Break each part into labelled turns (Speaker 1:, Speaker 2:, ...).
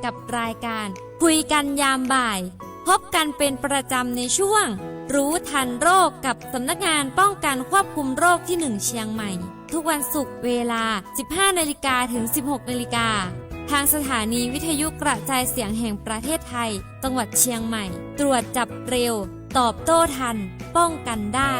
Speaker 1: กับรายการคุยกันยามบ่ายพบกันเป็นประจำในช่วงรู้ทันโรคกับสำนักงานป้องกันควบคุมโรคที่1เชียงใหม่ทุกวันศุกร์เวลา 15 นาฬิกาถึง 16 นาฬิกาทางสถานีวิทยุกระจายเสียงแห่งประเทศไทยจังหวัดเชียงใหม่ตรวจจับเร็วตอบโต้ทันป้องกันได้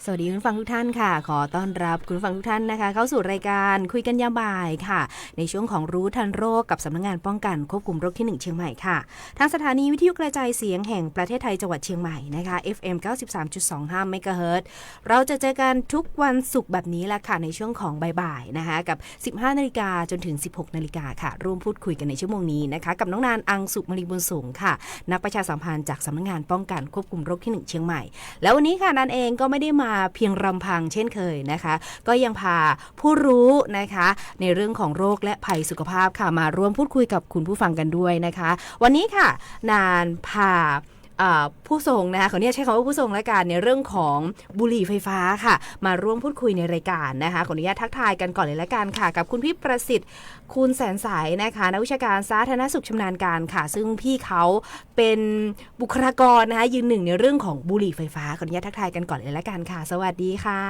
Speaker 2: สวัสดีคุณฟังทุกท่านค่ะขอต้อนรับคุณฟังทุกท่านนะคะเข้าสู่รายการคุยกันยามบ่ายค่ะในช่วงของรู้ทันโรคกับสำนักงานป้องกันควบคุมโรคที่1เชียงใหม่ค่ะทางสถานีวิทยุกระจายเสียงแห่งประเทศไทยจังหวัดเชียงใหม่นะคะ FM 93.25 เมกะเฮิรตซ์เราจะเจอกันทุกวันศุกร์แบบนี้แหละค่ะในช่วงของบ่ายๆนะคะกับ 15 นาฬิกาจนถึง 16 นาฬิกาค่ะร่วมพูดคุยกันในชั่วโมงนี้นะคะกับน้องนานอังสุมณีบุญสูงค่ะนักประชาสัมพันธ์จากสำนักงานป้องกันควบคุมโรคที่1เชียงใหม่แล้ววันนี้ค่ะนานเองก็ไม่ได้มาเพียงรำพังเช่นเคยนะคะก็ยังพาผู้รู้นะคะในเรื่องของโรคและภัยสุขภาพค่ะมาร่วมพูดคุยกับคุณผู้ฟังกันด้วยนะคะวันนี้ค่ะนานพาผู้ทรงนะคะขออนุญาตใช้คำว่าผู้ทรงและกันในเรื่องของบุหรี่ไฟฟ้าค่ะมาร่วมพูดคุยในรายการนะคะขออนุญาตทักทายกันก่อนเลยละกันค่ะกับคุณพี่ประสิทธิ์คุณแสนสายนะคะนักวิชาการสาธารณสุขชำนาญการค่ะซึ่งพี่เขาเป็นบุคลากรนะคะยืนหนึ่งในเรื่องของบุหรี่ไฟฟ้าขออนุญาตทักทายกันก่อนเลยละกันค่ะสวัสดีค่ะ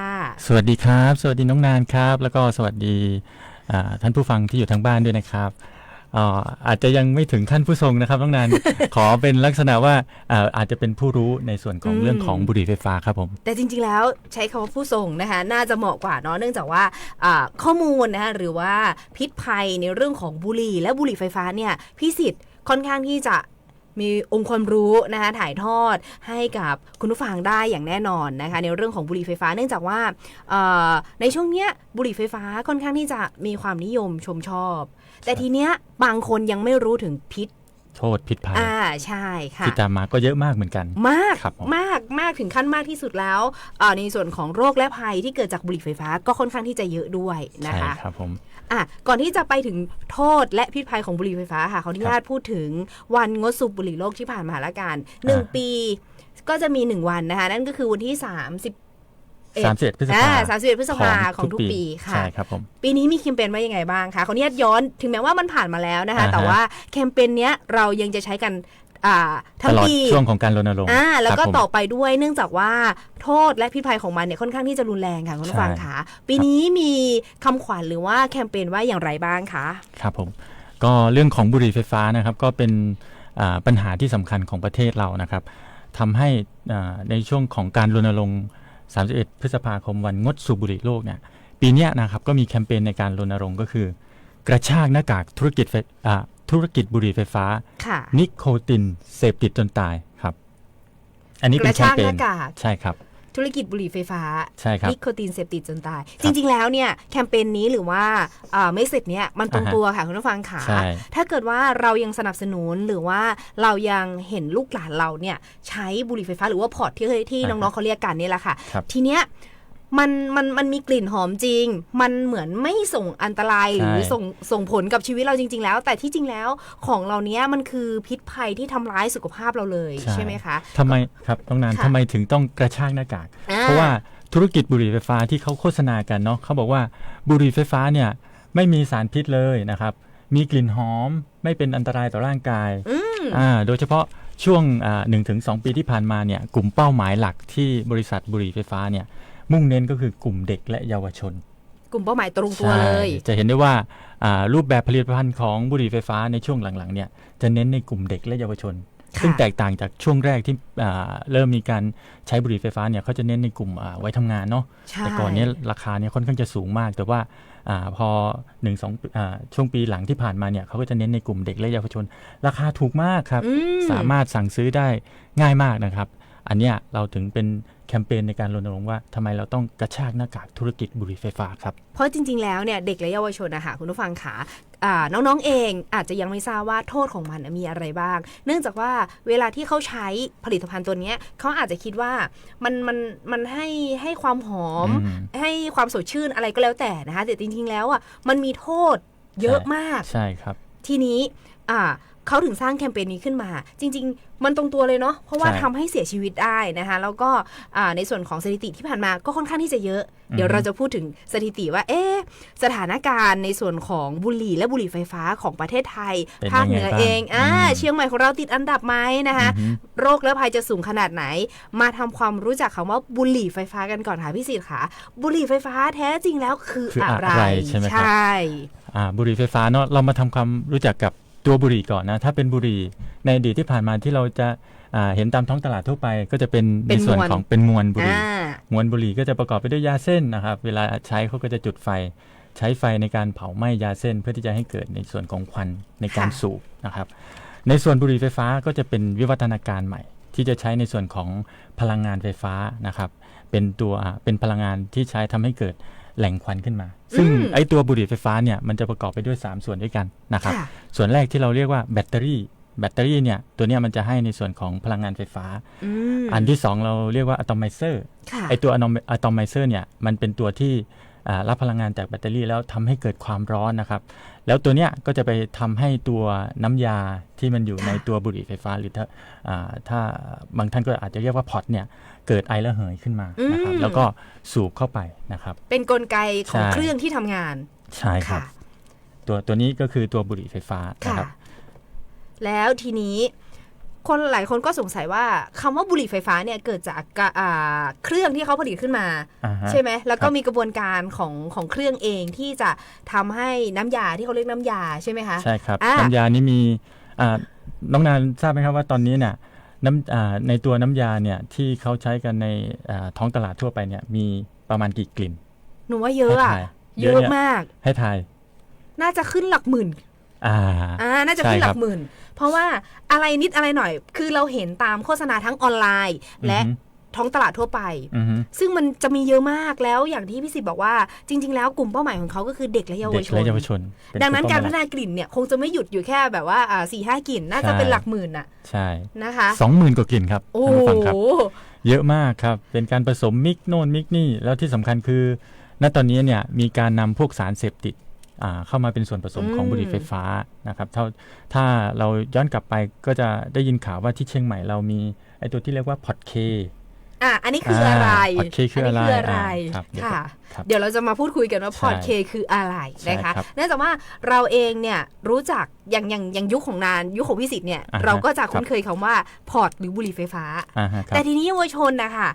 Speaker 3: สวัสดีครับสวัสดีน้องนานครับแล้วก็สวัสดีท่านผู้ฟังที่อยู่ทางบ้านด้วยนะครับอาจจะยังไม่ถึงขั้นผู้ทรงนะครับน้องนาน ขอเป็นลักษณะว่าอาจจะเป็นผู้รู้ในส่วนของเรื่องของบุหรี่ไฟฟ้าครับผม
Speaker 2: แต่จริงๆแล้วใช้คำว่าผู้ทรงนะคะน่าจะเหมาะกว่าเนาะเนื่องจากว่าข้อมูลนะคะหรือว่าพิษภัยในเรื่องของบุหรี่และบุหรี่ไฟฟ้าเนี่ยพี่สิทธิ์ค่อนข้างที่จะมีองค์ความรู้นะคะถ่ายทอดให้กับคุณผู้ฟังได้อย่างแน่นอนนะคะในเรื่องของบุหรี่ไฟฟ้าเนื่องจากว่าในช่วงเนี้ยบุหรี่ไฟฟ้าค่อนข้างที่จะมีความนิยมชมชอบแต่ทีเนี้ยบางคนยังไม่รู้ถึงพิษ
Speaker 3: โทษพิษภัย
Speaker 2: ใช่ค่ะ
Speaker 3: ที่ตามมาก็เยอะมากเหมือนกัน
Speaker 2: มากมากถึงขั้นมากที่สุดแล้วในส่วนของโรคและภัยที่เกิดจากบุหรี่ไฟฟ้าก็ค่อนข้างที่จะเยอะด้วยนะคะ
Speaker 3: ใช่ครับผม
Speaker 2: ก่อนที่จะไปถึงโทษและพิษภัยของบุหรี่ไฟฟ้าค่ะขออนุญาตพูดถึงวันงดสูบบุหรี่โลกที่ผ่านมาละกัน1 ปีก็จะมี1วันนะคะนั่นก็คือวันที่31 พฤษภาของทุกปีค่ะ
Speaker 3: ใช่ครับผม
Speaker 2: ปีนี้มีแคมเปญว่ายังไงบ้างคะขออนุญาตย้อนถึงแม้ว่ามันผ่านมาแล้วนะคะแต่ว่าแคมเปญเนี้ยเรายังจะใช้กันทั้งปี
Speaker 3: ช่วงของการรณรงค์
Speaker 2: แล้วก็ต่อไปด้วยเนื่องจากว่าโทษและพิษภัยของมันเนี่ยค่อนข้างที่จะรุนแรงค่ะคุณผู้ฟังคะปีนี้มีคำขวัญหรือว่าแคมเปญว่าอย่างไรบ้างคะ
Speaker 3: ครับผมก็เรื่องของบุหรี่ไฟฟ้านะครับก็เป็นปัญหาที่สำคัญของประเทศเรานะครับทำให้ในช่วงของการรณรงค์31 พฤษภาคมวันงดสูบบุหรี่โลกเนี่ยปีนี้นะครับก็มีแคมเปญในการรณรงค์ก็คือกระชากหน้ากากธุรกิจบุหรี่ไฟฟ้านิโคตินเสพติดจนตายครับอันนี้เป็นแคมเปญใช่ครับ
Speaker 2: ธุรกิจบุหรี่ไฟฟ้า
Speaker 3: ใช่ครับ
Speaker 2: นิโคตินเสพติดจนตายจริงๆแล้วเนี่ยแคมเปญนี้หรือว่าเมสเสจเนี้ยมันตรงตัวค่ะคุณผู้ฟังค่ะถ้าเกิดว่าเรายังสนับสนุนหรือว่าเรายังเห็นลูกหลานเราเนี่ยใช้บุหรี่ไฟฟ้าหรือว่าพอร์ตที่น้องๆเขาเรียกกันนี่แหละค่ะทีเนี้ยมันมีกลิ่นหอมจริงมันเหมือนไม่ส่งอันตรายหรือส่งผลกับชีวิตเราจริงๆแล้วแต่ที่จริงแล้วของเราเนี้ยมันคือพิษภัยที่ทำร้ายสุขภาพเราเลยใช่ไหมคะ
Speaker 3: ทำไมครับต้องนานทำไมถึงต้องกระชากหน้ากากเพราะว่าธุรกิจบุหรี่ไฟฟ้าที่เขาโฆษณากันเนาะเขาบอกว่าบุหรี่ไฟฟ้าเนี่ยไม่มีสารพิษเลยนะครับมีกลิ่นหอมไม่เป็นอันตรายต่อร่างกายโดยเฉพาะช่วง1-2 ปีที่ผ่านมาเนี่ยกลุ่มเป้าหมายหลักที่บริษัทบุหรี่ไฟฟ้าเนี่ยมุ่งเน้นก็คือกลุ่มเด็กและเยาวชน
Speaker 2: กลุ่มเป้าหมายตรงตัวเลย
Speaker 3: จะเห็นได้ว่ารูปแบบผลิตภัณฑ์ของบุหรี่ไฟฟ้าในช่วงหลังๆเนี่ยจะเน้นในกลุ่มเด็กและเยาวชนซึ่งแตกต่างจากช่วงแรกที่เริ่มมีการใช้บุหรี่ไฟฟ้าเนี่ยเขาจะเน้นในกลุ่มวัยทำงานเนาะแต่ก่อนนี้ราคาเนี่ยค่อนข้างจะสูงมากแต่ว่าพอ1-2 ช่วงปีหลังที่ผ่านมาเนี่ยเขาก็จะเน้นในกลุ่มเด็กและเยาวชนราคาถูกมากครับสามารถสั่งซื้อได้ง่ายมากนะครับอันเนี้ยเราถึงเป็นแคมเปญในการรณรงค์ว่าทำไมเราต้องกระชากหน้ากากธุรกิจบุหรี่ไฟฟ้าครับ
Speaker 2: เพราะจริงๆแล้วเนี่ยเด็กและเยาวชนนะคะคุณผู้ฟังขาน้องๆเองอาจจะยังไม่ทราบว่าโทษของมันมีอะไรบ้างเนื่องจากว่าเวลาที่เขาใช้ผลิตภัณฑ์ตัวนี้เขาอาจจะคิดว่ามันให้ความหอมให้ความสดชื่นอะไรก็แล้วแต่นะคะแต่จริงๆแล้วมันมีโทษเยอะมาก
Speaker 3: ใช่ครับ
Speaker 2: ทีนี้เขาถึงสร้างแคมเปญนี้ขึ้นมาจริงๆมันตรงตัวเลยเนาะเพราะว่าทำให้เสียชีวิตได้นะคะแล้วก็ในส่วนของสถิติที่ผ่านมาก็ค่อนข้างที่จะเยอะเดี๋ยวเราจะพูดถึงสถิติว่าสถานการณ์ในส่วนของบุหรี่และบุหรี่ไฟฟ้าของประเทศไทยภาคเหนือเองเชียงใหม่ของเราติดอันดับไหมนะคะโรคและภัยจะสูงขนาดไหนมาทำความรู้จักคำว่าบุหรี่ไฟฟ้ากันก่อนค่ะพี่สิทธิ์ค่ะบุหรี่ไฟฟ้าแท้จริงแล้วคืออะไร
Speaker 3: ใช่ไหมครับบุหรี่ไฟฟ้าเนาะเรามาทำความรู้จักกับตัวบุหรี่ก่อนนะถ้าเป็นบุหรี่ในอดีตที่ผ่านมาที่เราจะ เห็นตามท้องตลาดทั่วไปก็จะเป็น
Speaker 2: เป็
Speaker 3: ใน
Speaker 2: น
Speaker 3: ส่วน
Speaker 2: มวล
Speaker 3: ของเป็นมวลบุหรี่
Speaker 2: อ่า
Speaker 3: มวลบุหรี่ก็จะประกอบไปด้วยยาเส้นนะครับเวลาใช้เขาก็จะจุดไฟใช้ไฟในการเผาไหม้ยาเส้นเพื่อที่จะให้เกิดในส่วนของควันในการสูบนะครับในส่วนบุหรี่ไฟฟ้าก็จะเป็นวิวัฒนาการใหม่ที่จะใช้ในส่วนของพลังงานไฟฟ้านะครับเป็นพลังงานที่ใช้ทำให้เกิดแหล่งควันขึ้นมา ซึ่งไอตัวบุหรี่ไฟฟ้าเนี่ยมันจะประกอบไปด้วย3ส่วนด้วยกันนะครับ
Speaker 2: ค่ะ
Speaker 3: ส่วนแรกที่เราเรียกว่าแบตเตอรี่เนี่ยตัวเนี้ยมันจะให้ในส่วนของพลังงานไฟฟ้า อันที่2เราเรียกว่าอะตอมไมเซอร์
Speaker 2: ค่ะ
Speaker 3: ไอตัวอะตอมไมเซอร์เนี่ยมันเป็นตัวที่รับพลังงานจากแบตเตอรี่แล้วทำให้เกิดความร้อนนะครับแล้วตัวเนี้ยก็จะไปทำให้ตัวน้ำยาที่มันอยู่ในตัวบุหรี่ไฟฟ้าหรือถ้าบางท่านก็อาจจะเรียกว่าพอตเนี่ยเกิดไอระเหยขึ้นมานะครับแล้วก็สูบเข้าไปนะครับ
Speaker 2: เป็นกลไกของ
Speaker 3: ใช่
Speaker 2: เครื่องที่ทำงาน
Speaker 3: ใช่ครับ
Speaker 2: ค่ะ
Speaker 3: ตัวนี้ก็คือตัวบุหรี่ไฟฟ้านะ
Speaker 2: ค่ะ
Speaker 3: ครับ
Speaker 2: แล้วทีนี้คนหลายคนก็สงสัยว่าคำว่าบุหรี่ไฟฟ้าเนี่ยเกิดจากเครื่องที่เขาผลิตขึ้นมา ใช่ไหมแล้วก็มีกระบวนการของเครื่องเองที่จะทำให้น้ำยาที่เขาเรียกน้ำยาใช่ไหมคะ
Speaker 3: ใช่ครับ
Speaker 2: อ่า
Speaker 3: น้ำยานี้มีน้องนานทราบไหมครับว่าตอนนี้เนี่ยในตัวน้ำยาเนี่ยที่เขาใช้กันในท้องตลาดทั่วไปเนี่ยมีประมาณกี่กลิ่น
Speaker 2: หนูว่าเยอะอะ
Speaker 3: ให้ทาย
Speaker 2: เยอะมาก
Speaker 3: ให้ทาย
Speaker 2: น่าจะขึ้นหลักหมื่น น่าจะขึ้นหลักหมื่น เพราะว่าอะไรนิดอะไรหน่อย คือเราเห็นตามโฆษณาทั้งออนไลน์ และท้องตลาดทั่วไป ซึ่งมันจะมีเยอะมากแล้วอย่างที่พี่สิทธิ์บอกว่าจริง ๆ แล้วกลุ่มเป้าหมายของเขาก็คือเด็กและเยาว
Speaker 3: เด็ก
Speaker 2: ชน
Speaker 3: และเยาวชนเป็
Speaker 2: ดังนั้น
Speaker 3: กลุ่ม
Speaker 2: การ
Speaker 3: เป้
Speaker 2: พัฒ
Speaker 3: หม
Speaker 2: นาย กลิ่นเนี่ยคงจะไม่หยุดอยู่แค่แบบว่า4-5 กลิ่น น่าจะ
Speaker 3: ใช่
Speaker 2: เป็นหลักหมื่นน่ะ
Speaker 3: ใช่
Speaker 2: นะคะ
Speaker 3: 20,000 กว่ากลิ่นครับ
Speaker 2: โอ้
Speaker 3: ท่านผู้ฟังครับ
Speaker 2: โห
Speaker 3: เยอะมากครับเป็นการผสมมิกโน่นมิกนี่แล้วที่สำคัญคือณตอนนี้เนี่ยมีการนำพวกสารเสพติดเข้ามาเป็นส่วนผสมของบุหรี่ไฟฟ้านะครับถ้าเราย้อนกลับไปก็จะได้ยินข่าวว่าที่เชียงใหม่เรามีไอตัวที่เรียกว่าพอดเค
Speaker 2: อันนี้คืออะไร
Speaker 3: พอดเคคืออะไร ครับ
Speaker 2: ค่ะ
Speaker 3: ครับ
Speaker 2: เดี๋ยวเราจะมาพูดคุยกันว่า
Speaker 3: ใช่
Speaker 2: พอดเคคืออะไรนะคะ
Speaker 3: ใช่ครับ
Speaker 2: เนื่องจากว่าเราเองเนี่ยรู้จักอย่างยุคของนานยุคของพี่สิทธิ์เนี่ย
Speaker 3: อ่าฮะ
Speaker 2: เราก็จะคุ้
Speaker 3: ครั
Speaker 2: น
Speaker 3: บ
Speaker 2: เคยคำว่าพอร์ตหรือบุหรี่ไฟฟ้า
Speaker 3: ครับ
Speaker 2: แต่ทีนี้เยาวชนนะคะ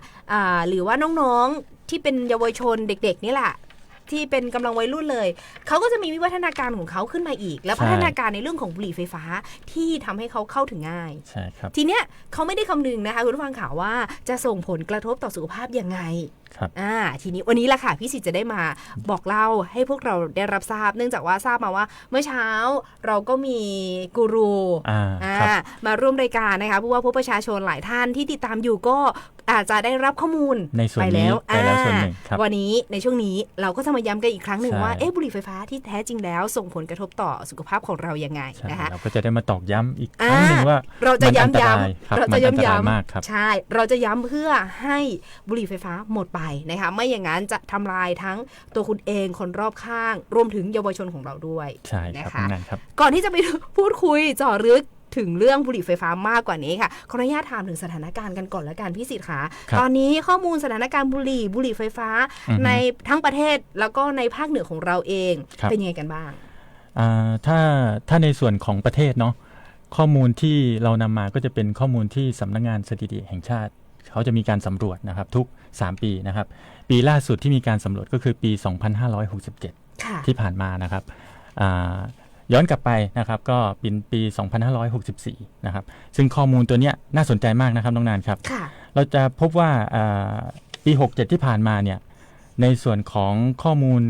Speaker 2: หรือว่าน้องๆที่เป็นเยาวชนเด็กๆนี่แหละที่เป็นกำลังวัยรุ่นเลยเขาก็จะมีวิวัฒนาการของเขาขึ้นมาอีก และ
Speaker 3: ใช่
Speaker 2: พัฒนาการในเรื่องของบุหรี่ไฟฟ้าที่ทำให้เขาเข้าถึงง่าย
Speaker 3: ใช่ครับ
Speaker 2: ทีเนี้ยเขาไม่ได้คำนึงนะคะคุณผู้ฟังข่าวว่าจะส่งผลกระทบต่อสุขภาพยังไง
Speaker 3: ครับ
Speaker 2: ทีนี้วันนี้แหละค่ะพี่สิทธิ์จะได้มาบอกเล่าให้พวกเราได้รับทราบ เนื่องจากว่าทราบมาว่าเมื่อเช้าเราก็มีกูรู
Speaker 3: ครับ
Speaker 2: มาร่วมรายการนะคะผู้ว่าพบประชาชนหลายท่านที่ติดตามอยู่ก็อาจจะได้รับข้อมูล
Speaker 3: ในส่วน
Speaker 2: ไป
Speaker 3: นี้
Speaker 2: แล้ว
Speaker 3: ไปแล้วส่วนหนึ่งครับ
Speaker 2: วันนี้ในช่วงนี้เราก็จะมาย้ำกันอีกครั้งหนึ่ง
Speaker 3: ใช่
Speaker 2: ว่าบุหรี่ไฟฟ้าที่แท้จริงแล้วส่งผลกระทบต่อสุขภาพของเรายังไง
Speaker 3: ใช่
Speaker 2: นะคะ
Speaker 3: เราก็จะได้มาตอกย้ำอีกครั้งหนึ่งว่า
Speaker 2: เราจะ
Speaker 3: มันอันต
Speaker 2: ย้
Speaker 3: รายครับ
Speaker 2: ำเรา
Speaker 3: มั
Speaker 2: จะ
Speaker 3: นอันตราย
Speaker 2: ย้ำ
Speaker 3: มากครับ
Speaker 2: ใช่เราจะย้ำเพื่อให้บุหรี่ไฟฟ้าหมดไปนะคะไม่อย่างนั้นจะทำลายทั้งตัวคุณเองคนรอบข้างรวมถึงเยาวชนของเราด้วย
Speaker 3: ใช่ครับ
Speaker 2: นะคะ
Speaker 3: น้องนันครับ
Speaker 2: ก่อนที่จะไปพูดคุยเจาะลึกถึงเรื่องบุหรี่ไฟฟ้ามากกว่านี้ค่ะขออนุญาตถามถึงสถานการณ์กันก่อนละกันพี่สิทธิ์ค่ะ
Speaker 3: ครับ
Speaker 2: ตอนนี้ข้อมูลสถานการณ์บุหรี่ไฟฟ้า
Speaker 3: อือฮึ
Speaker 2: ในทั้งประเทศแล้วก็ในภาคเหนือของเราเอง
Speaker 3: ครับ
Speaker 2: เป็นยังไงกันบ้าง
Speaker 3: ถ้าในส่วนของประเทศเนาะข้อมูลที่เรานำมาก็จะเป็นข้อมูลที่สำนักงานสถิติแห่งชาติ เขาจะมีการสำรวจนะครับทุก3ปีนะครับปีล่าสุดที่มีการสำรวจก็คือปี 2567
Speaker 2: ค่ะ
Speaker 3: ที่ผ่านมานะครับย้อนกลับไปนะครับก็เป็นปี 2564 นะครับซึ่งข้อมูลตัวเนี้ยน่าสนใจมากนะครับน้องนานครับ
Speaker 2: ค่ะ
Speaker 3: เราจะพบว่าปี 67 ที่ผ่านมาเนี่ยในส่วนของข้อมูล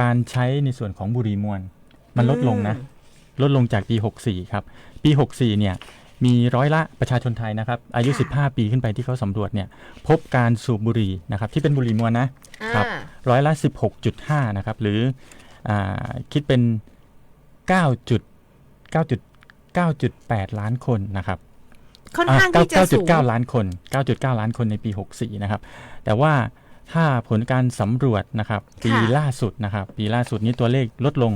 Speaker 3: การใช้ในส่วนของบุหรี่มวลมันลดลงนะลดลงจากปี 64 ครับปี 64 เนี่ยมีร้อยละประชาชนไทยนะครับอายุ 15 ปีขึ้นไปที่เขาสำรวจเนี่ยพบการสูบบุหรี่นะครับที่เป็นบุหรี่มวลนะครับร้อยละ 16.5 นะครับหรือคิดเป็น 9.8 ล้านคนนะครับ
Speaker 2: ค่อนข้างที่จะสูง
Speaker 3: 9.9 ล้านคน 9.9 ล้านคนในปี 64 นะครับ แต่ว่าถ้าผลการสำรวจนะครับปีล่าสุดนะครับปีล่าสุดนี้ตัวเลขลดลง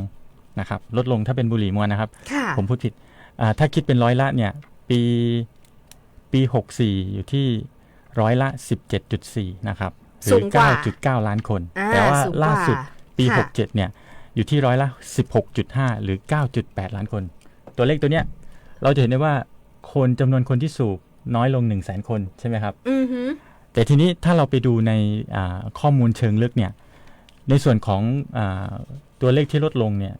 Speaker 3: นะครับลดลงถ้าเป็นบุหรี่มวลนะครับ
Speaker 2: ค่ะ
Speaker 3: ผมพูดผิดถ้าคิดเป็นร้อยละเนี่ยปี 64 อยู่ที่ร้อยละ 17.4 นะครับหรื
Speaker 2: สู
Speaker 3: อ
Speaker 2: งกว่า
Speaker 3: 9.9 ล้านคน
Speaker 2: อ่า
Speaker 3: แต่ว่า
Speaker 2: สูงกว่า
Speaker 3: ล่าสุดปี
Speaker 2: ค่ะ
Speaker 3: 67 เนี่ยอยู่ที่ร้อยละ 16.5 หรือ 9.8 ล้านคน ตัวเลขตัวเนี้ยเราจะเห็นได้ว่าคนจำนวนคนที่สูบน้อยลง 100,000 คนใช่ไหมครับ
Speaker 2: อือฮึ
Speaker 3: แต่ทีนี้ถ้าเราไปดูในข้อมูลเชิงลึกเนี่ยในส่วนของตัวเลขที่ลดลงเนี่ย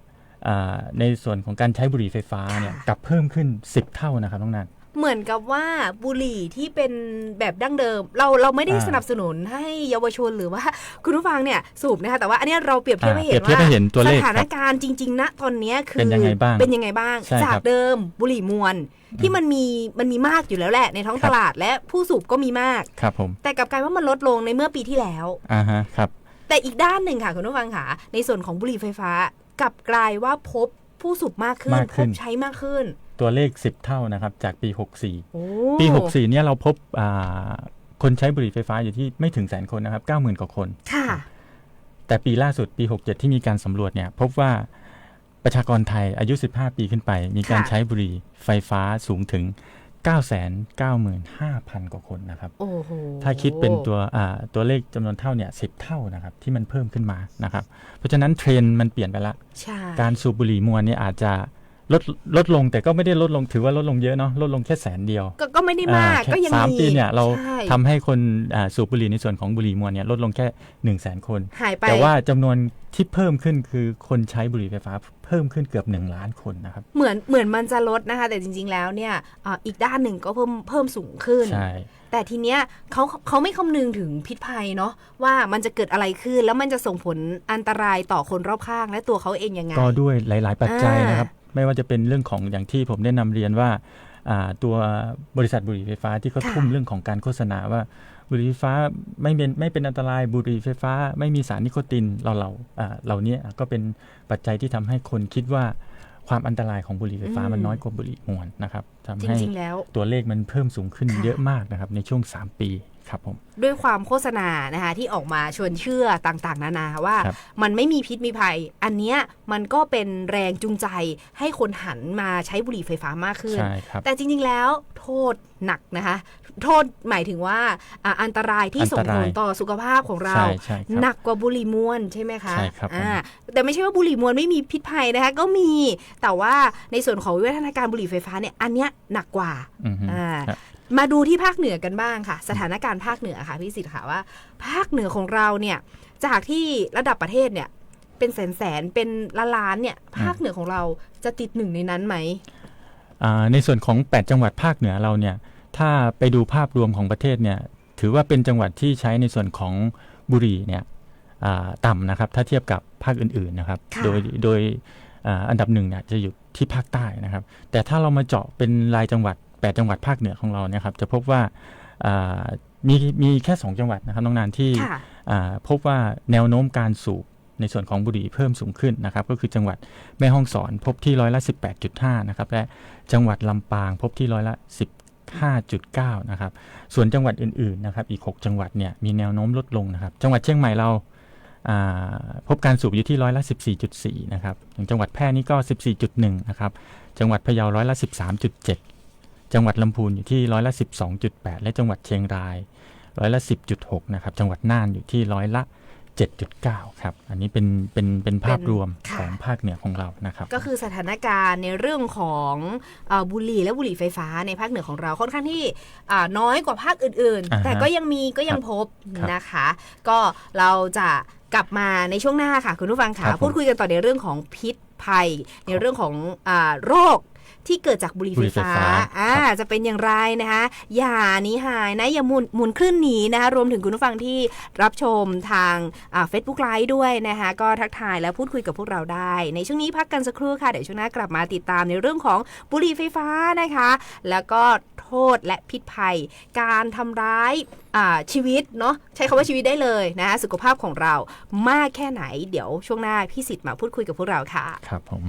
Speaker 3: ในส่วนของการใช้บุหรี่ไฟฟ้าเนี่ยกลับเพิ่มขึ้น10 เท่านะครับน้องนัน
Speaker 2: เหมือนกับว่าบุหรี่ที่เป็นแบบดั้งเดิมเราไม่ได้สนับสนุนให้เยาวชนหรือว่าคุณผู้ฟังเนี่ยสูบนะคะแต่ว่าอันนี้เราเปรียบเทียบให้เห็นว่าสถานการณ์จริงๆณตอนนี้คือเป็นยังไงบ้างจากเดิมบุหรี่มวลที่มันมีมากอยู่แล้วแหละในท้องตลาดและผู้สูบก็มีมาก
Speaker 3: ครับผม
Speaker 2: แต่กลับกลายว่ามันลดลงในเมื่อปีที่แล้ว
Speaker 3: ครับ
Speaker 2: แต่อีกด้านหนึ่งค่ะคุณผู้ฟังค่ะในส่วนของบุหรี่ไฟฟ้ากลับกลายว่าพบผู้สูบมากขึ้นพบใช้มากขึ้น
Speaker 3: ตัวเลข10เท่านะครับจากปี64ปี64เนี่ยเราพบคนใช้บุหรี่ไฟฟ้าอยู่ที่ไม่ถึง100,000 คนนะครับ 90,000 กว่าคน
Speaker 2: ค่ะ
Speaker 3: แต่ปีล่าสุดปี67ที่มีการสำรวจเนี่ยพบว่าประชากรไทยอายุ15ปีขึ้นไปมีการใช้บุหรี่ไฟฟ้าสูงถึง 995,000 กว่าคนนะครับถ้าคิดเป็นตัวเลขจำนวนเท่าเนี่ย10เท่านะครับที่มันเพิ่มขึ้นมานะครับเพราะฉะนั้นเทรนด์มันเปลี่ยนไปละการสูบบุหรี่มวลเนี่ยอาจจะลดลงแต่ก็ไม่ได้ลดลงถือว่าลดลงเยอะเนาะลดลงแค่100,000 เดียว
Speaker 2: ก็ไม่ได้มากก็ยังมี
Speaker 3: 3 ปีเนี่ยเราทำให้คนสูบบุหรี่ในส่วนของบุหรี่มวลเนี่ยลดลงแค่ 100,000 คน
Speaker 2: หายไป
Speaker 3: แต่ว่าจำนวนที่เพิ่มขึ้นคือคนใช้บุหรี่ไฟฟ้าเพิ่มขึ้นเกือบ1 ล้านคนนะครับ
Speaker 2: เหมือนมันจะลดนะคะแต่จริงๆแล้วเนี่ยอีกด้านหนึ่งก็เพิ่มสูงขึ้น
Speaker 3: ใช่
Speaker 2: แต่ทีเนี้ยเขาไม่คำนึงถึงพิษภัยเนาะว่ามันจะเกิดอะไรขึ้นแล้วมันจะส่งผลอันตรายต่อคนรอบข้างและตัวเขาเองยังไง
Speaker 3: ก็ด้วยหลายๆปัจจัยนะครับไม่ว่าจะเป็นเรื่องของอย่างที่ผมได้นำเรียนว่าตัวบริษัทบุหรี่ไฟฟ้าที่เขาทุ่มเรื่องของการโฆษณาว่าบุหรี่ไฟฟ้าไม่เป็นอันตรายบุหรี่ไฟฟ้าไม่มีสารนิโคตินเหล่านี้ก็เป็นปัจจัยที่ทำให้คนคิดว่าความอันตรายของบุหรี่ไฟฟ้ามันน้อยกว่าบุหรี่มวลนะครับทำให้ตัวเลขมันเพิ่มสูงขึ้นเยอะมากนะครับในช่วง3 ปีครับผม
Speaker 2: ด้วยความโฆษณานะคะที่ออกมาชวนเชื่อต่างๆนานาว่ามันไม่มีพิษมีภัยอันเนี้ยมันก็เป็นแรงจูงใจให้คนหันมาใช้บุหรี่ไฟฟ้ามากขึ้นแต่จริงๆแล้วโทษหนักนะคะโทษหมายถึงว่าอันตรายที่ส่งผลต่อสุขภาพของเราหนักกว่าบุหรี่มวลใช่ไหมคะ
Speaker 3: ใช่ครับ
Speaker 2: แต่ไม่ใช่ว่าบุหรี่มวลไม่มีพิษภัยนะคะก็มีแต่ว่าในส่วนของวิวัฒนาการบุหรี่ไฟฟ้าเนี่ยอันเนี้ยหนักกว่ามาดูที่ภาคเหนือกันบ้างค่ะสถานการณ์ภาคเหนือค่ะพี่สิทธิ์ค่ะว่าภาคเหนือของเราเนี่ยจากที่ระดับประเทศเนี่ยเป็นแสนเป็นล้านเนี่ยภาคเหนือของเราจะติดหนึ่งในนั้นไหม
Speaker 3: ในส่วนของ8จังหวัดภาคเหนือเราเนี่ยถ้าไปดูภาพรวมของประเทศเนี่ยถือว่าเป็นจังหวัดที่ใช้ในส่วนของบุหรี่เนี่ยต่ำนะครับถ้าเทียบกับภาคอื่นๆนะครับโดยอันดับหนึ่งเนี่ยจะอยู่ที่ภาคใต้นะครับแต่ถ้าเรามาเจาะเป็นรายจังหวัด8จังหวัดภาคเหนือของเราเนี่ยครับจะพบว่ามีแค่2จังหวัดนะครับน้องนานที่พบว่าแนวโน้มการสูบในส่วนของบุหรี่เพิ่มสูงขึ้นนะครับก็คือจังหวัดแม่ฮ่องสอนพบที่18.5%นะครับและจังหวัดลำปางพบที่15.9%นะครับส่วนจังหวัดอื่นๆนะครับอีก6จังหวัดเนี่ยมีแนวโน้มลดลงนะครับจังหวัดเชียงใหม่เราพบการสูบอยู่ที่14.4%นะครับอย่างจังหวัดแพร่นี่ก็ 14.1% นะครับจังหวัดพะเยา13.7%จังหวัดลำพูนอยู่ที่12.8%และจังหวัดเชียงราย10.6%นะครับจังหวัดน่านอยู่ที่7.9 ครับอันนี้เป็นภาพรวมของภาคเหนือของเรานะครับ
Speaker 2: ก็คือสถานการณ์ในเรื่องของบุหรี่และบุหรี่ไฟฟ้าในภาคเหนือของเราค่อนข้างที่น้อยกว่าภาคอื่นๆแต่ก็ยังพบนะคะก็เราจะกลับมาในช่วงหน้าค่ะคุณผู้ฟังค่ะพูดคุยกันต่อในเรื่องของพิษภัยในเรื่องของโรคที่เกิดจากบุหรี่ไฟฟ้าจะเป็นอย่างไรนะคะอย่าหนีหายนะอย่าหมุนคลื่นหนีนะคะรวมถึงคุณผู้ฟังที่รับชมทางFacebook Live ด้วยนะคะก็ทักทายและพูดคุยกับพวกเราได้ในช่วงนี้พักกันสักครู่ค่ะเดี๋ยวช่วงหน้ากลับมาติดตามในเรื่องของบุหรี่ไฟฟ้านะคะแล้วก็โทษและพิษภัยการทำร้ายชีวิตเนาะใช้คำว่าชีวิตได้เลยนะสุขภาพของเรามากแค่ไหนเดี๋ยวช่วงหน้าพี่สิทธิ์มาพูดคุยกับพวกเราค่ะ
Speaker 3: ครับผม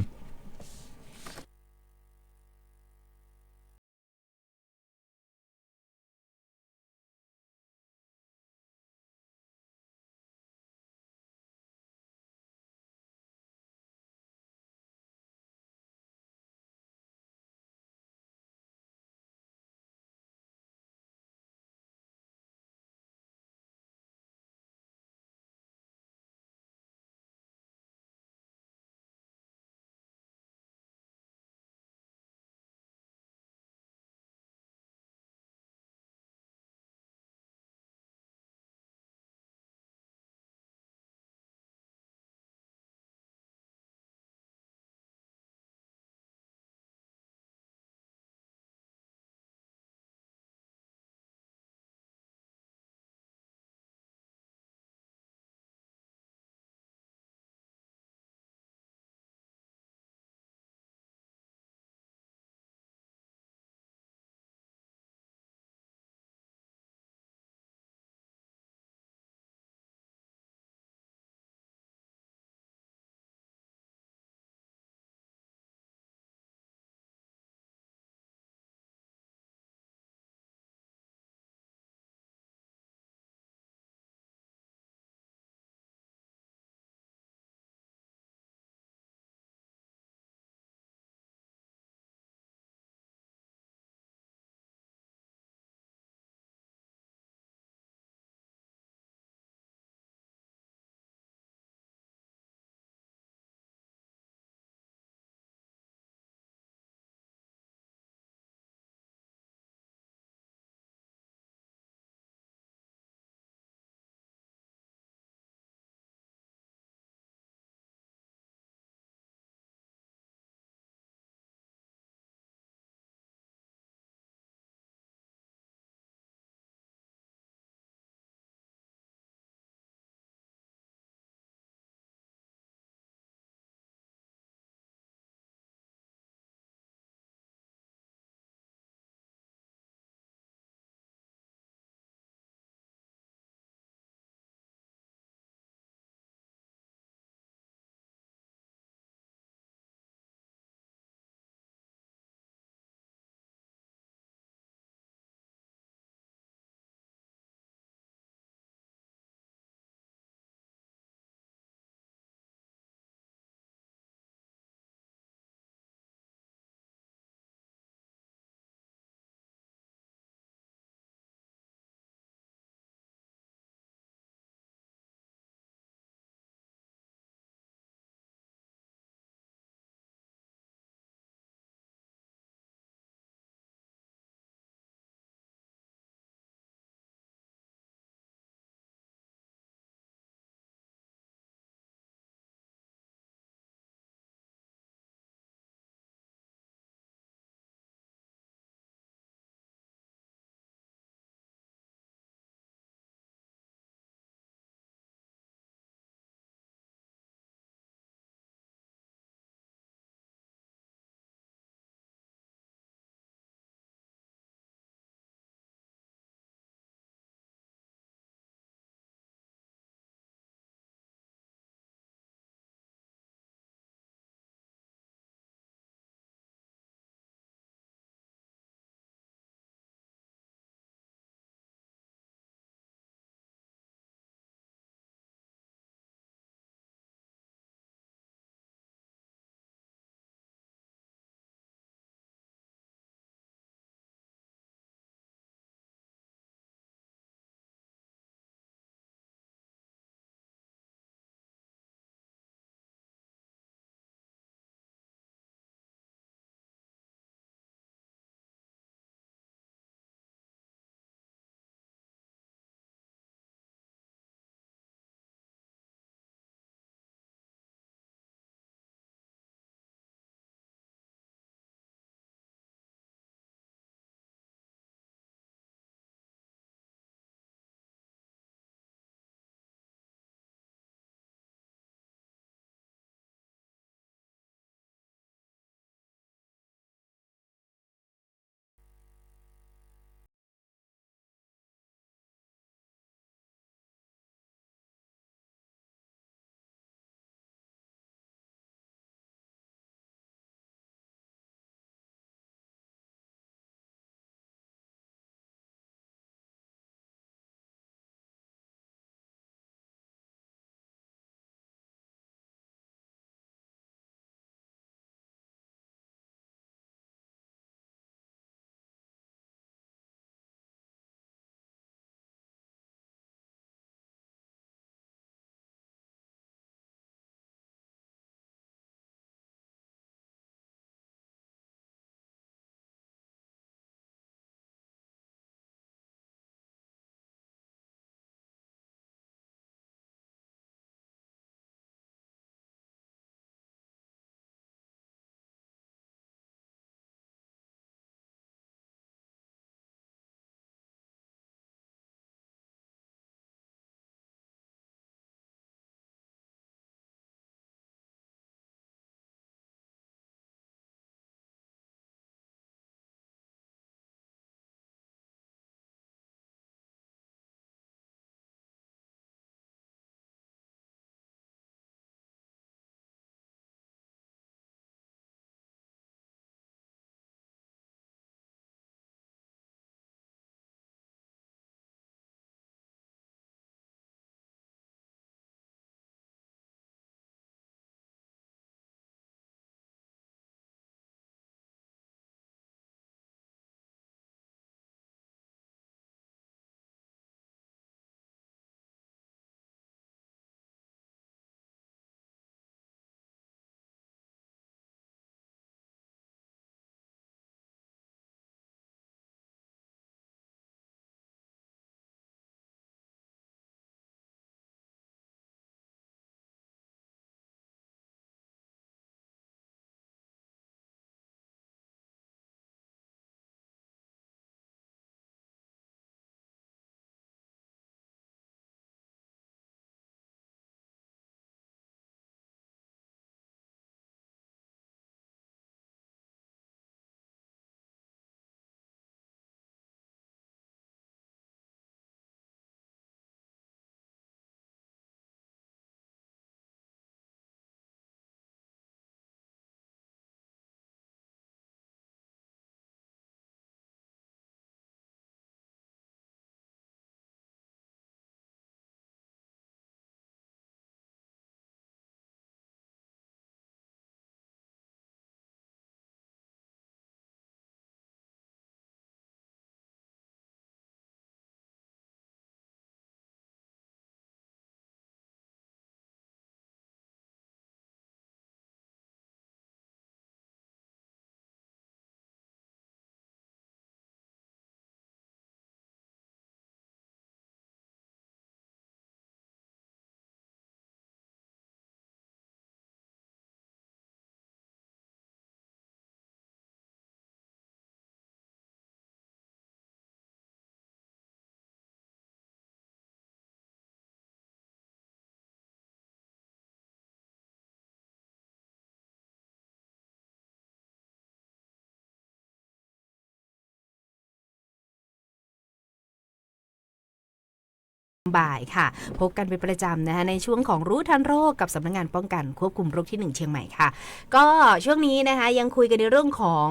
Speaker 2: บ่ายค่ะพบกันเป็นประจำนะคะในช่วงของรู้ทันโรคกับสำนักงานป้องกันควบคุมโรคที่1เชียงใหม่ค่ะก็ช่วงนี้นะคะยังคุยกันในเรื่องของ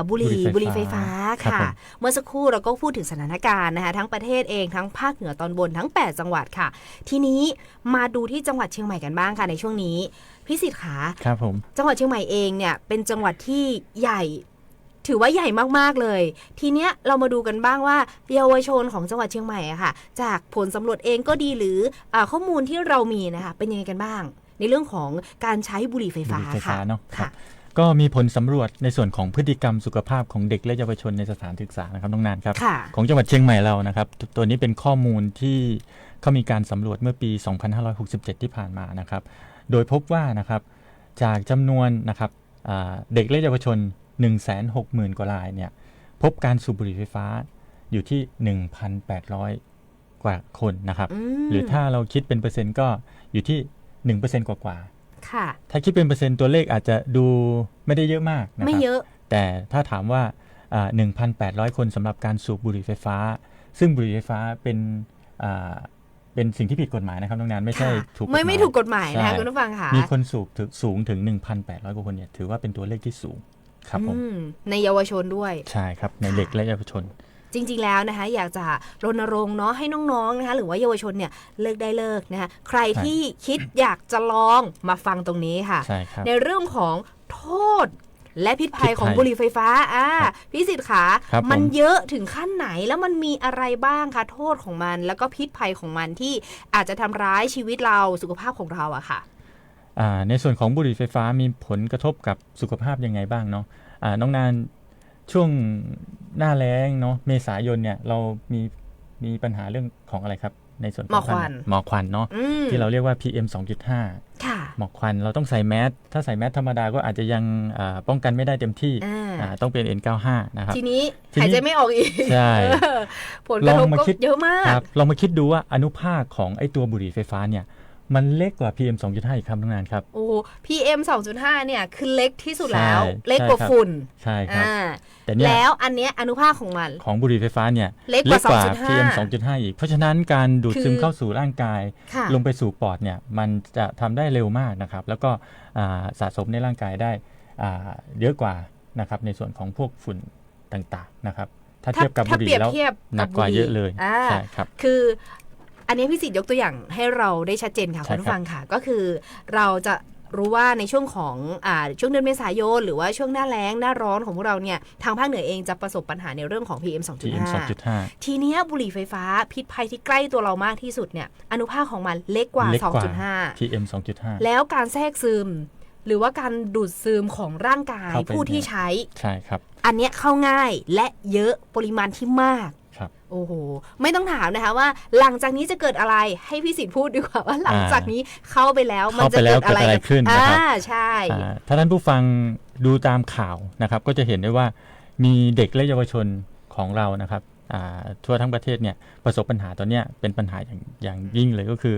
Speaker 2: บุหรี่ไฟฟ้าค่ะเมื่อสักครู่เราก็พูดถึงสถานการณ์นะคะทั้งประเทศเองทั้งภาคเหนือตอนบนทั้ง8จังหวัดค่ะทีนี้มาดูที่จังหวัดเชียงใหม่กันบ้างค่ะในช่วงนี้พี่สิทธิ์ขา
Speaker 3: ครับผม
Speaker 2: จังหวัดเชียงใหม่เองเนี่ยเป็นจังหวัดที่ใหญ่ถือว่าใหญ่มากๆเลยทีเนี้ยเรามาดูกันบ้างว่าเยาวชนของจังหวัดเชียงใหม่อะค่ะจากผลสำรวจเองก็ดีหรือข้อมูลที่เรามีนะคะเป็นยังไงกันบ้างในเรื่องของการใช้บุหรี่ไฟฟ้าค่ะ
Speaker 3: เนาะก็มีผลสำรวจในส่วนของพฤติกรรมสุขภาพของเด็กและเยาวชนในสถานศึกษานะครับน้องนานครับของจังหวัดเชียงใหม่เรานะครับตัวนี้เป็นข้อมูลที่เขามีการสำรวจเมื่อปี 2567 ที่ผ่านมานะครับโดยพบว่านะครับจากจำนวนนะครับเด็กและเยาวชน160,000 กว่ารายเนี่ยพบการสูบบุหรี่ไฟฟ้าอยู่ที่ 1,800 กว่าคนนะครับหรือถ้าเราคิดเป็นเปอร์เซ็นต์ก็อยู่ที่ 1% กว่าถ้าคิดเป็นเปอร์เซ็นต์ตัวเลขอาจจะดูไม่ได้เยอะมากนะครับไม่เยอะแต่ถ้าถามว่า 1,800 คนสำหรับการสูบบุหรี่ไฟฟ้าซึ่งบุหรี่ไฟฟ้าเป็นสิ่งที่ผิดกฎหมายนะครับน้องนานไม่ใช่ถูกกฎหมาย
Speaker 2: ไม่ถูกกฎหมายนะคะคุณผู้ฟังค่ะ
Speaker 3: มีคนสูงถึง 1,800 กว่าคนเนี่ยถือว่าเป็นตัวเลขที่สูงครับผม
Speaker 2: ในเยาวชนด้วย
Speaker 3: ใช่ครับในเด็กและเยาวชน
Speaker 2: จริงๆแล้วนะคะอยากจะรณรงค์เนาะให้น้องๆนะคะหรือว่าเยาวชนเนี่ยเลิกได้เลิกนะคะใครที่คิดอยากจะลองมาฟังตรงนี้ค่ะ ในเรื่องของโทษและพิษภัยของบุหรี่ไฟฟ้าพี่สิทธิ์ขามันเยอะถึงขั้นไหนแล้วมันมีอะไรบ้างคะโทษของมันแล้วก็พิษภัยของมันที่อาจจะทำร้ายชีวิตเราสุขภาพของเราอะค่ะ
Speaker 3: ในส่วนของบุหรี่ไฟฟ้ามีผลกระทบกับสุขภาพยังไงบ้างเนาะน้องนานช่วงหน้าแล้งเนาะเมษายนเนี่ยเรามีปัญหาเรื่องของอะไรครับในส่วนของหมอกควันเนาะที่เราเรียกว่า PM 2.5 หมอกควันเราต้องใส่แมสถ้าใส่แมสธรรมดาก็อาจจะยังป้องกันไม่ได้เต็มที่ต้องเป็น N95 นะครับ
Speaker 2: ทีนี้หายใจไม่ออกอีก
Speaker 3: ใช่
Speaker 2: ผลกระทบก็เยอะมาก
Speaker 3: ลองมาคิดดูว่าอนุภาคของไอ้ตัวบุหรี่ไฟฟ้าเนี่ยมันเล็กกว่า PM 2.5 อีกครับทั้งนั้นครับ
Speaker 2: โอ้ PM 2.5 เนี่ยคือเล็กที่สุดแล้วเล็กกว่าฝุ่น
Speaker 3: ใช่ครับ
Speaker 2: แต่แล้วอันเนี้ยอนุภาคของมัน
Speaker 3: ของบุหรี่ไฟฟ้าเนี่ยเล็กกว่า PM 2.5 อีกเพราะฉะนั้นการดูดซึมเข้าสู่ร่างกายลงไปสู่ปอดเนี่ยมันจะทำได้เร็วมากนะครับแล้วก็สะสมในร่างกายได้เยอะกว่านะครับในส่วนของพวกฝุ่นต่างๆนะครับถ้าเทียบกับบุหรี่แล้วหนักกว่าเยอะเลยใช่ครับ
Speaker 2: คืออันนี้พี่สิทธิ์ยกตัวอย่างให้เราได้ชัดเจนค่ะคุณผู้ฟังค่ะก็คือเราจะรู้ว่าในช่วงของช่วงเดือนเมษายนหรือว่าช่วงหน้าแล้งหน้าร้อนของพวกเราเนี่ยทางภาคเหนือเองจะประสบปัญหาในเรื่องของ PM 2.5 ทีนี้บุหรี่ไฟฟ้าพิษภัยที่ใกล้ตัวเรามากที่สุดเนี่ยอนุภาคของมันเล็กกว่า 2.5
Speaker 3: PM 2.5
Speaker 2: แล้วการแทรกซึมหรือว่าการดูดซึมของร่างกายผู้ที่ใช้
Speaker 3: ใช่ครับ
Speaker 2: อันเนี้ยเข้าง่ายและเยอะปริมาณที่มากโอ้โหไม่ต้องถามนะคะว่าหลังจากนี้จะเกิดอะไรให้พี่สิทธิ์พูดดีกว่าว่าหลังจากนี้เข้าไปแล้วมันจะเกิดอะไร
Speaker 3: ขึ้นนะครับ
Speaker 2: ใช่
Speaker 3: ถ้าท่านผู้ฟังดูตามข่าวนะครับก็จะเห็นได้ว่ามีเด็กและเยาวชนของเรานะครับทั่วทั้งประเทศเนี่ยประสบปัญหาตอนนี้เป็นปัญหาอย่างยิ่งเลยก็คือ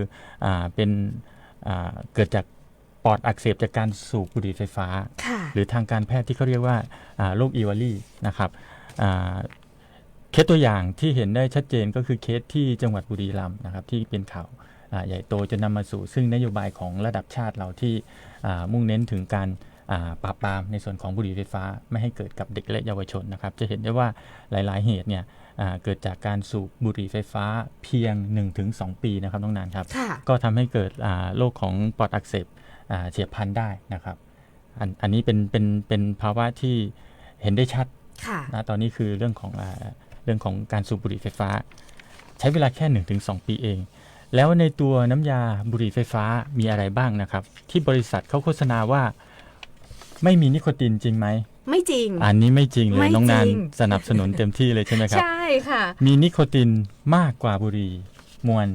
Speaker 3: เป็นเกิดจากปอดอักเสบจากการสูบบุหรี่ไฟฟ้าหรือทางการแพทย์ที่เขาเรียกว่าโรคอีวาลีนะครับเคสตัวอย่างที่เห็นได้ชัดเจนก็คือเคสที่จังหวัดบุรีรัมย์นะครับที่เป็นข่าวใหญ่โตจนนำมาสู่ซึ่งนโยบายของระดับชาติเราที่มุ่งเน้นถึงการปราบปรามในส่วนของบุหรี่ไฟฟ้าไม่ให้เกิดกับเด็กและเยาวชนนะครับจะเห็นได้ว่าหลายๆเหตุเนี่ยเกิดจากการสูบบุหรี่ไฟฟ้าเพียง 1-2 ปีนะครับน้องนานครับก็ทำให้เกิดโรคของปอดอักเสบเฉียบพลันได้นะครับอันนี้เป็นภาวะที่เห็นได้ชัดนะตอนนี้คือเรื่องของการสูบบุหรี่ไฟฟ้าใช้เวลาแค่ 1-2 ปีเองแล้วในตัวน้ำยาบุหรี่ไฟฟ้ามีอะไรบ้างนะครับที่บริษัทเขาโฆษณาว่าไม่มีนิโคตินจริงไหม
Speaker 2: ไม่จริง
Speaker 3: อันนี้ไม่จริงเลยน้องนานสนับสนุนเต็มที่เลยใช่ไหมครับ
Speaker 2: ใช่ค่ะ
Speaker 3: มีนิโคตินมากกว่าบุหรี่มวล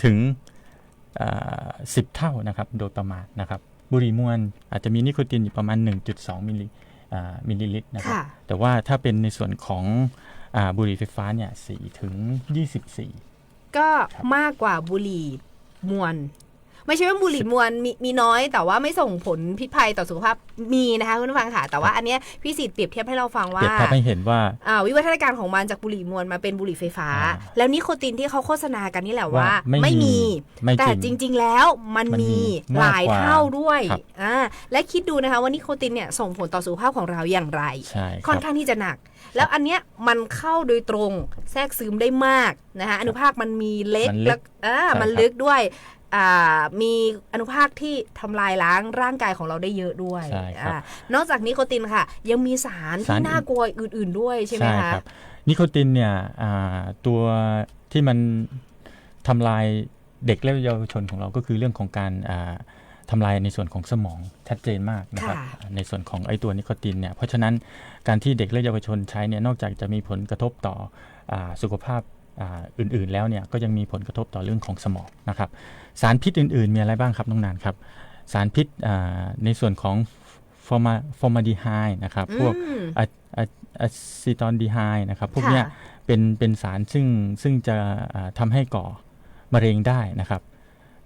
Speaker 3: ถึง10 เท่านะครับโดยประมาณนะครับบุหรี่มวลอาจจะมีนิโคตินอยู่ประมาณ 1.2 มิลลิลิตรนะครับแต่ว่าถ้าเป็นในส่วนของบุหรี่ไฟฟ้าเนี่ย4-24ก็
Speaker 2: มากกว่าบุหรี่มวล ไม่ใช่ว่าบุหรี่มวลมีน้อยแต่ว่าไม่ส่งผลพิษภัยต่อสุขภาพมีนะคะคุณผู้ฟังค่ะแต่ว่าอันเนี้ยพี่สิทธิ์เปรียบเทียบให้เราฟังว่า
Speaker 3: เปรียบเทียบให้เห็นว่า
Speaker 2: วิวัฒนาการของมันจากบุหรี่มวลมาเป็นบุหรี่ไฟฟ้าแล้วนิโคตินที่เขาโฆษณากันนี่แหละว่าไม่มีแต่จริงๆแล้วมันมีหลายเท่าด้วยและคิดดูนะคะว่านิโคตินเนี่ยส่งผลต่อสุขภาพของเราอย่างไรค่อนข้างที่จะหนักแล้วอันเนี้ยมันเข้าโดยตรงแทรกซึมได้มากนะคะอนุภาคมันมีเล็กแล้วมันลึกด้วยมีอนุภาคที่ทำลายล้างร่างกายของเราได้เยอะด้วยนอกจากนิโคตินค่ะยังมีสารที่น่ากลัวอื่นๆด้วยใช่ไหมคะ
Speaker 3: นิโคตินเนี่ยตัวที่มันทำลายเด็กและเยาวชนของเราก็คือเรื่องของการทำลายในส่วนของสมองชัดเจนมากนะครับในส่วนของไอตัวนิโคตินเนี่ยเพราะฉะนั้นการที่เด็กและเยาวชนใช้เนี่ยนอกจากจะมีผลกระทบต่อสุขภาพอื่นๆแล้วเนี่ยก็ยังมีผลกระทบต่อเรื่องของสมองนะครับสารพิษอื่นๆมีอะไรบ้างครับน้องนานครับสารพิษในส่วนของฟอร์มาลดีไฮด์นะครับพวกอะซิตอนดีไฮด์นะครับพวกเนี้ยเป็นสารซึ่งจะทำให้ก่อมะเร็งได้นะครับ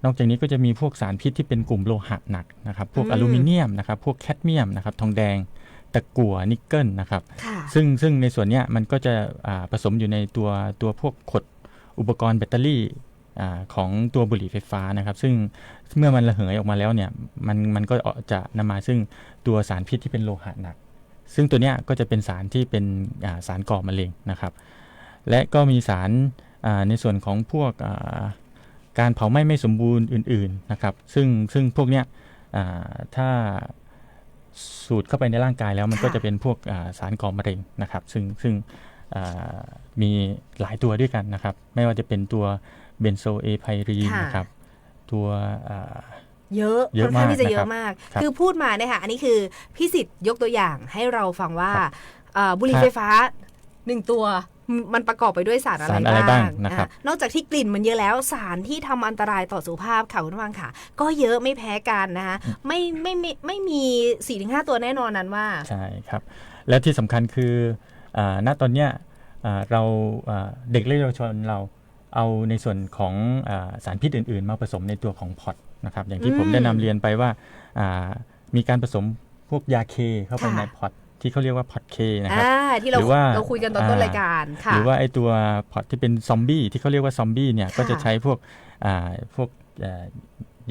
Speaker 3: นอกจากนี้ก็จะมีพวกสารพิษที่เป็นกลุ่มโลหะหนักนะครับพวกอลูมิเนียมนะครับพวกแคดเมียมนะครับทองแดงตะกั่วนิกเกิลนะครับซึ่งในส่วนนี้มันก็จะผสมอยู่ในตัวพวกขดอุปกรณ์แบตเตอรี่ของตัวบุหรี่ไฟฟ้านะครับซึ่งเมื่อมันระเหยออกมาแล้วเนี่ยมันก็จะนำมาซึ่งตัวสารพิษที่เป็นโลหะหนักซึ่งตัวเนี้ยก็จะเป็นสารที่เป็นสารก่อมะเร็งนะครับและก็มีสารในส่วนของพวกการเผาไหม้ไม่สมบูรณ์อื่นๆนะครับซึ่งพวกเนี้ยถ้าสูดเข้าไปในร่างกายแล้วมันก็จะเป็นพวกสารก่อมะเร็งนะครับซึ่งมีหลายตัวด้วยกันนะครับไม่ว่าจะเป็นตัวเบนโซเอไพรีนนะครับตัว
Speaker 2: เยอะค่อนข้างที่จะเยอะมากคือพูดมาเนี่ยค่ะอันนี้คือพี่สิทธิ์ยกตัวอย่างให้เราฟังว่าบุหรี่ไฟฟ้า1ตัวมันประกอบไปด้วยสารอะไรบ้างนะครับนอกจากที่กลิ่นมันเยอะแล้วสารที่ทำอันตรายต่อสุขภาพค่ะคุณผู้ฟังค่ะก็เยอะไม่แพ้กันนะคะไม่มี 4-5 ตัวแน่นอนนั้นว่า
Speaker 3: ใช่ครับและที่สำคัญคือณตอนเนี้ยเราเด็กและเยาวชนเราเอาในส่วนของสารพิษอื่นๆมาผสมในตัวของพอตนะครับอย่างที่ผมได้นำเรียนไปว่ามีการผสมพวกยาเคเข้าไปในพอตที่เขาเรียกว่าพอตเคนะครับ
Speaker 2: ที่เราคุยกันตอนต้นรายการ
Speaker 3: หรือว่าไอตัวพอตที่เป็นซอมบี้ที่เขาเรียกว่าซอมบี้เนี่ยก็จะใช้พวก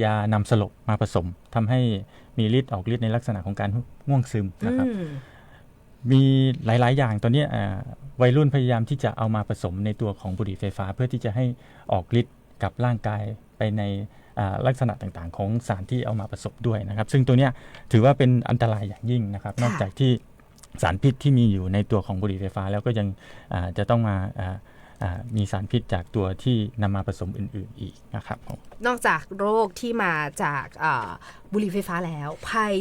Speaker 3: ยานำสลบมาผสมทำให้มีฤทธิ์ออกฤทธิ์ในลักษณะของการง่วงซึมนะครับมีหลายๆอย่างตอนนี้วัยรุ่นพยายามที่จะเอามาผสมในตัวของบุหรี่ไฟฟ้าเพื่อที่จะให้ออกฤทธิ์กับร่างกายไปในลักษณะต่างๆของสารที่เอามาผสมด้วยนะครับซึ่งตัวนี้ถือว่าเป็นอันตรายอย่างยิ่งนะครับนอกจากที่สารพิษที่มีอยู่ในตัวของบุหรี่ไฟฟ้าแล้วก็ยังจะต้องมามีสารพิษจากตัวที่นำมาผสมอื่นๆอีกนะครับ
Speaker 2: นอกจากโรคที่มาจากบุหรี่ไฟฟ้าแล้วภัย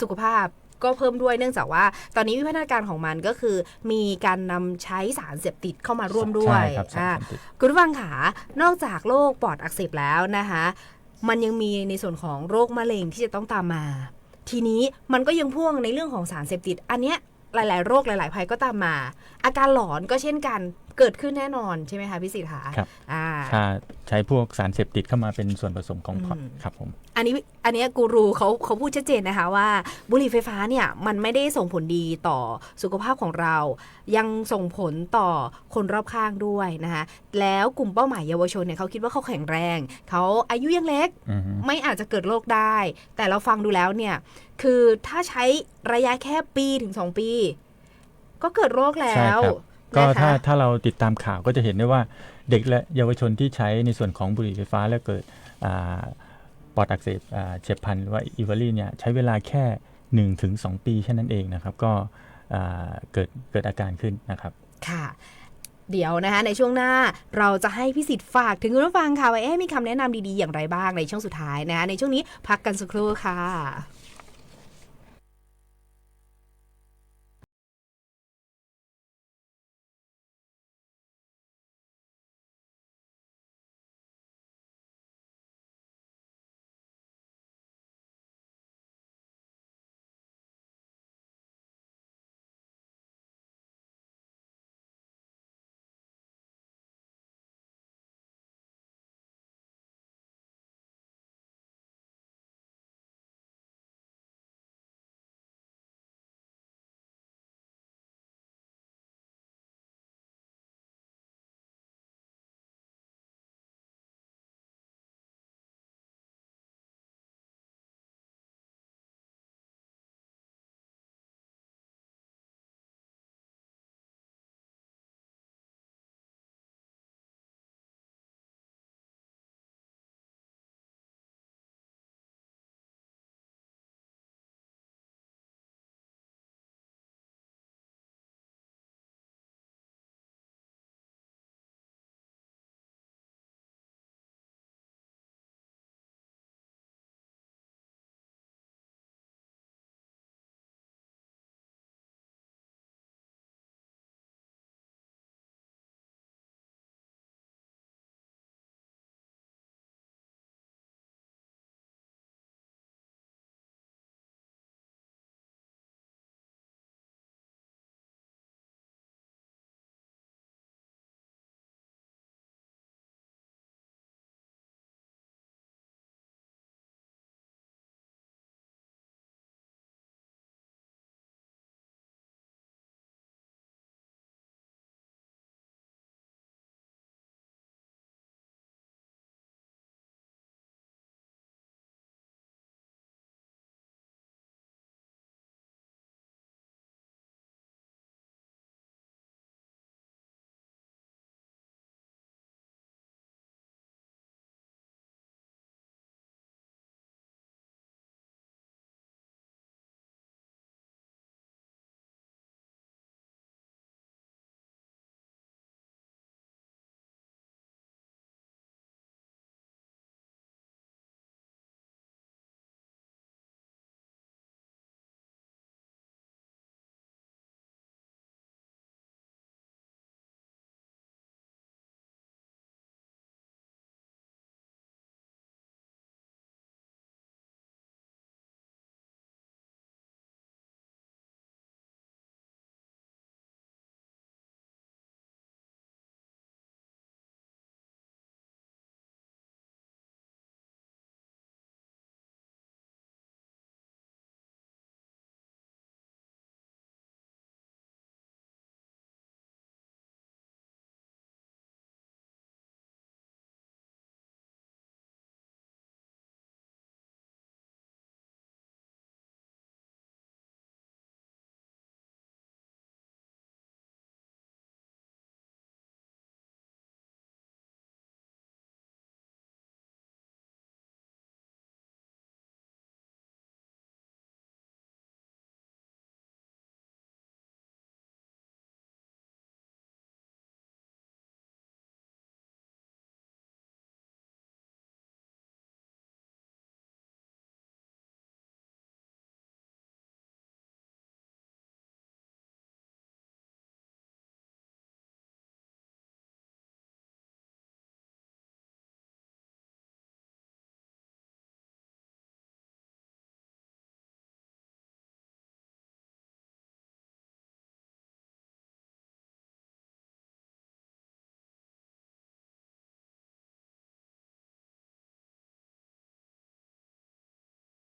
Speaker 2: สุขภาพก็เพิ่มด้วยเนื่องจากว่าตอนนี้วิวัฒนาการของมันก็คือมีการนำใช้สารเสพติดเข้ามาร่วมด้วยคุณผู้ฟังค่ะนอกจากโรคปอดอักเสบแล้วนะคะมันยังมีในส่วนของโรคมะเร็งที่จะต้องตามมาทีนี้มันก็ยังพ่วงในเรื่องของสารเสพติดอันเนี้ยหลายๆโรคหลายๆภัยก็ตามมาอาการหลอนก็เช่นกันเกิดขึ้นแน่นอนใช่ไหมคะพี่สิทธิ์คะ
Speaker 3: ครับถ้าใช้พวกสารเสพติดเข้ามาเป็นส่วนผสมของพอตครับผม
Speaker 2: อันนี้กูรูเขาพูดชัดเจนนะคะว่าบุหรี่ไฟฟ้าเนี่ยมันไม่ได้ส่งผลดีต่อสุขภาพของเรายังส่งผลต่อคนรอบข้างด้วยนะคะแล้วกลุ่มเป้าหมายเยาวชนเนี่ยเขาคิดว่าเขาแข็งแรงเขาอายุยังเล็กไม่อาจจะเกิดโรคได้แต่เราฟังดูแล้วเนี่ยคือถ้าใช้ระยะแค่ปีถึง2 ปีก็เกิดโรคแล้ว
Speaker 3: ก็ถ้าเราติดตามข่าวก็จะเห็นได้ว่าเด็กและเยาวชนที่ใช้ในส่วนของบุหรี่ไฟฟ้าแล้วเกิดปอดอักเสบเฉียบพลันหรือว่าอีวารีเนี่ยใช้เวลาแค่ 1-2 ปีแค่นั้นเองนะครับก็เกิดอาการขึ้นนะครับ
Speaker 2: ค่ะเดี๋ยวนะคะในช่วงหน้าเราจะให้พี่สิทธิ์ฝากถึงคุณผู้ฟังค่ะว่ามีคำแนะนำดีๆอย่างไรบ้างในช่วงสุดท้ายนะคะในช่วงนี้พักกันสักครู่ค่ะ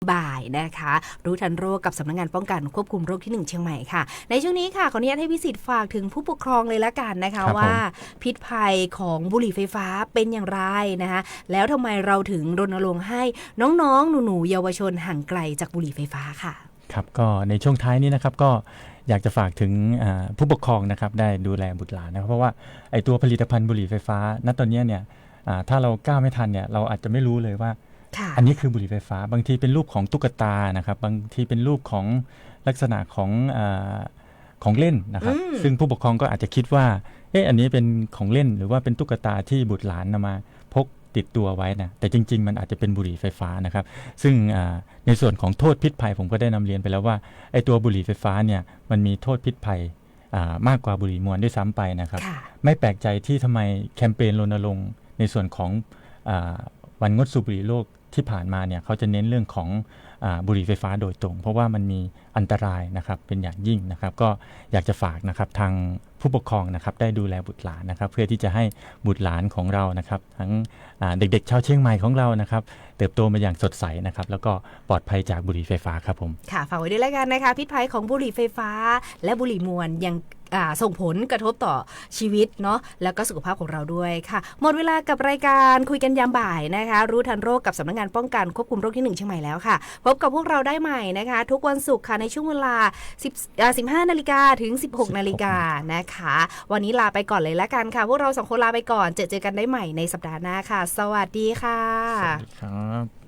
Speaker 2: บ่ายนะคะรู้ทันโรคกับสำนักงานป้องกันควบคุมโรคที่1เชียงใหม่ค่ะในช่วงนี้ค่ะขออนุญาตให้พิสิทธิ์ฝากถึงผู้ปกครองเลยละกันนะคะว่าพิษภัยของบุหรี่ไฟฟ้าเป็นอย่างไรนะคะแล้วทำไมเราถึงรณรงค์ให้น้องๆหนูๆเยาวชนห่างไกลจากบุหรี่ไฟฟ้าค่ะ
Speaker 3: ครับก็ในช่วงท้ายนี้นะครับก็อยากจะฝากถึงผู้ปกครองนะครับได้ดูแลบุตรหลานนะครับเพราะว่าไอตัวผลิตภัณฑ์บุหรี่ไฟฟ้าณตอนนี้เนี่ยถ้าเราก้าวไม่ทันเนี่ยเราอาจจะไม่รู้เลยว่าอันนี้คือบุหรี่ไฟฟ้าบางทีเป็นรูปของตุ๊กตานะครับบางทีเป็นรูปของลักษณะของเล่นนะครับซึ่งผู้ปกครองก็อาจจะคิดว่าอันนี้เป็นของเล่นหรือว่าเป็นตุ๊กตาที่บุตรหลานนำมาพกติดตัวไว้นะแต่จริงๆมันอาจจะเป็นบุหรี่ไฟฟ้านะครับซึ่งในส่วนของโทษพิษภัยผมก็ได้นำเรียนไปแล้วว่าไอ้ตัวบุหรี่ไฟฟ้าเนี่ยมันมีโทษพิษภัยมากกว่าบุหรี่มวลด้วยซ้ำไปนะครับไม่แปลกใจที่ทำไมแคมเปญรณรงค์ในส่วนของวันงดสูบบุหรี่โลกที่ผ่านมาเนี่ยเขาจะเน้นเรื่องของบุหรี่ไฟฟ้าโดยตรงเพราะว่ามันมีอันตรายนะครับเป็นอย่างยิ่งนะครับก็อยากจะฝากนะครับทางผู้ปกครองนะครับได้ดูแลบุตรหลานนะครับเพื่อที่จะให้บุตรหลานของเรานะครับทั้งเด็กๆชาวเชียงใหม่ของเรานะครับเติบโตมาอย่างสดใสนะครับแล้วก็ปลอดภัยจากบุหรี่ไฟฟ้าครับผม
Speaker 2: ค่ะฝากไว้ด้วยแล้วกันนะคะพิษภัยของบุหรี่ไฟฟ้าและบุหรี่มวลยังส่งผลกระทบต่อชีวิตเนาะแล้วก็สุขภาพของเราด้วยค่ะหมดเวลากับรายการคุยกันยามบ่ายนะคะรู้ทันโรคกับสำนักงานป้องกันควบคุมโรคที่1เชียงใหม่แล้วค่ะพบกับพวกเราได้ใหม่นะคะทุกวันศุกร์ค่ะในช่วงเวลา15 นาฬิกาถึง 16 นาฬิกานะคะวันนี้ลาไปก่อนเลยละกันค่ะพวกเรา2 คนลาไปก่อนเจอกันได้ใหม่ในสัปดาห์หน้าค่ะสวัสดีค่ะ
Speaker 3: สวัสดีครับ